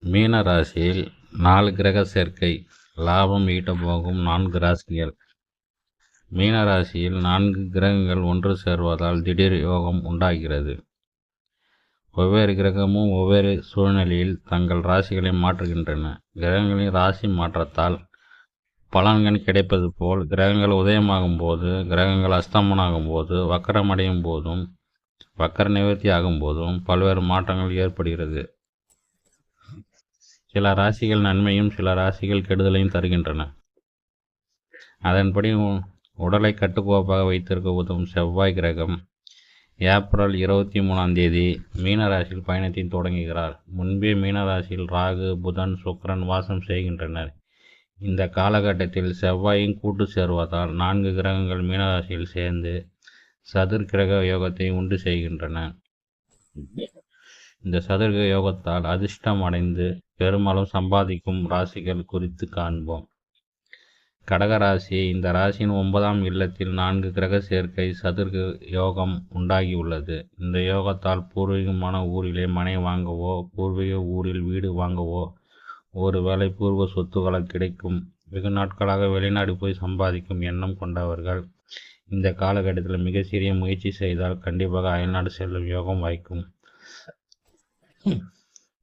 மீன ராசியில் 4 கிரக சேர்க்கை லாபம் ஈட்ட போகும் 4 ராசிகள். மீன ராசியில் 4 கிரகங்கள் ஒன்று சேர்வதால் திடீர் யோகம் உண்டாகிறது. ஒவ்வொரு கிரகமும் ஒவ்வொரு சூழ்நிலையில் தங்கள் ராசிகளை மாற்றுகின்றன. கிரகங்களின் ராசி மாற்றத்தால் பலன்கள் கிடைப்பது போல் கிரகங்கள் உதயமாகும் போது, கிரகங்கள் அஸ்தமனாகும் போது, வக்கரமடையும் போதும், வக்கர நிவர்த்தி ஆகும் போதும் பல்வேறு மாற்றங்கள் ஏற்படுகிறது. சில ராசிகள் நன்மையும் சில ராசிகள் கெடுதலையும் தருகின்றன. அதன்படி உடலை கட்டுக்கோப்பாக வைத்திருக்க உதவும் செவ்வாய் கிரகம் ஏப்ரல் 23 மீன ராசியில் பயணத்தை தொடங்குகிறார். முன்பே மீன ராசியில் ராகு, புதன், சுக்கிரன் வாசம் செய்கின்றனர். இந்த காலகட்டத்தில் செவ்வாயின் கூட்டு சேர்வதால் 4 கிரகங்கள் மீனராசியில் சேர்ந்து சதுர் கிரக யோகத்தை உண்டு செய்கின்றன. இந்த சதுர்கிரக யோகத்தால் அதிர்ஷ்டம் அடைந்து பெரும்பாலும் சம்பாதிக்கும் ராசிகள் குறித்து காண்போம். கடகராசி. இந்த ராசியின் 9ஆம் இல்லத்தில் 4 கிரக சேர்க்கை சதுர்க யோகம் உண்டாகியுள்ளது. இந்த யோகத்தால் பூர்வீகமான ஊரிலே மனை வாங்கவோ, பூர்வீக ஊரில் வீடு வாங்கவோ, ஒருவேளை பூர்வ சொத்துக்கள் கிடைக்கும். வெகு நாட்களாக வெளிநாடு போய் சம்பாதிக்கும் எண்ணம் கொண்டவர்கள் இந்த காலகட்டத்தில் மிக சிறிய முயற்சி செய்தால் கண்டிப்பாக அயல்நாடு செல்லும் யோகம் வாய்க்கும்.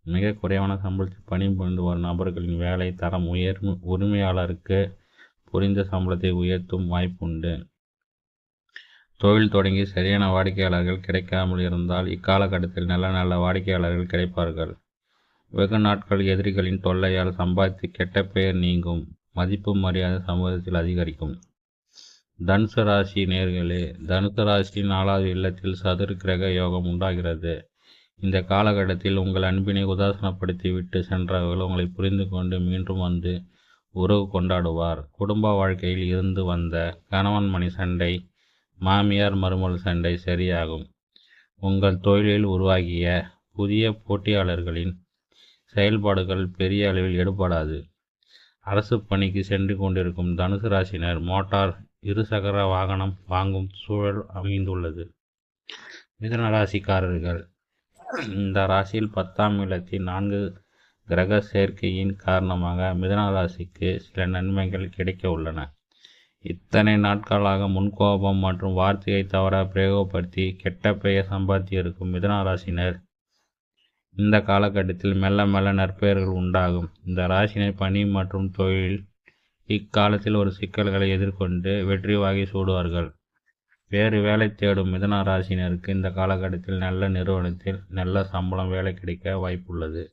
மிக குறைவான சம்பளத்தில் பணிபுரிந்து வரும் நபர்களின் வேலை தரம் உரிமையாளருக்கு புரிந்த சம்பளத்தை உயர்த்தும் வாய்ப்புண்டு. தொழில் தொடங்கி சரியான வாடிக்கையாளர்கள் கிடைக்காமல் இருந்தால் இக்காலகட்டத்தில் நல்ல வாடிக்கையாளர்கள் கிடைப்பார்கள். வெகு நாட்கள் எதிரிகளின் தொல்லையால் சம்பாதித்து கெட்ட பெயர் நீங்கும். மதிப்பு மரியாதை சமூகத்தில் அதிகரிக்கும். தனுசு ராசி நேயர்களே, தனுசு ராசியின் 4வது இல்லத்தில் சதுர் கிரக யோகம் உண்டாகிறது. இந்த காலகட்டத்தில் உங்கள் அன்பினை உதாசனப்படுத்தி விட்டு சென்றவர்கள் உங்களை புரிந்து கொண்டு மீண்டும் வந்து உறவு கொண்டாடுவார். குடும்ப வாழ்க்கையில் இருந்து வந்த கணவன் மணி சண்டை, மாமியார் மருமகள் சண்டை சரியாகும். உங்கள் தொழிலில் உருவாகிய புதிய போட்டியாளர்களின் செயல்பாடுகள் பெரிய அளவில் எடுபடாது. அரசு பணிக்கு சென்று கொண்டிருக்கும் தனுசு ராசினர் மோட்டார், இருசக்கர வாகனம் வாங்கும் சூழல் அமைந்துள்ளது. மிதுன ராசிக்காரர்கள். இந்த ராசியில் 10ஆம் இல்லத்தில் 4 கிரக சேர்க்கையின் காரணமாக மிதுன ராசிக்கு சில நன்மைகள் கிடைக்க உள்ளன. இத்தனை நாட்களாக முன்கோபம் மற்றும் வார்த்தையை தவற பிரயோகப்படுத்தி கெட்ட பெயர் சம்பாதித்து இருக்கும் மிதுன ராசினர் இந்த காலகட்டத்தில் மெல்ல மெல்ல நற்பெயர்கள் உண்டாகும். இந்த ராசினர் பணி மற்றும் தொழில் இக்காலத்தில் ஒரு சிக்கல்களை எதிர்கொண்டு வெற்றி வாகை சூடுவார்கள். வேறு வேலை தேடும் மிதுன ராசினருக்கு இந்த காலகட்டத்தில் நல்ல நிறுவனத்தில் நல்ல சம்பளம் வேலை கிடைக்க வாய்ப்புள்ளது.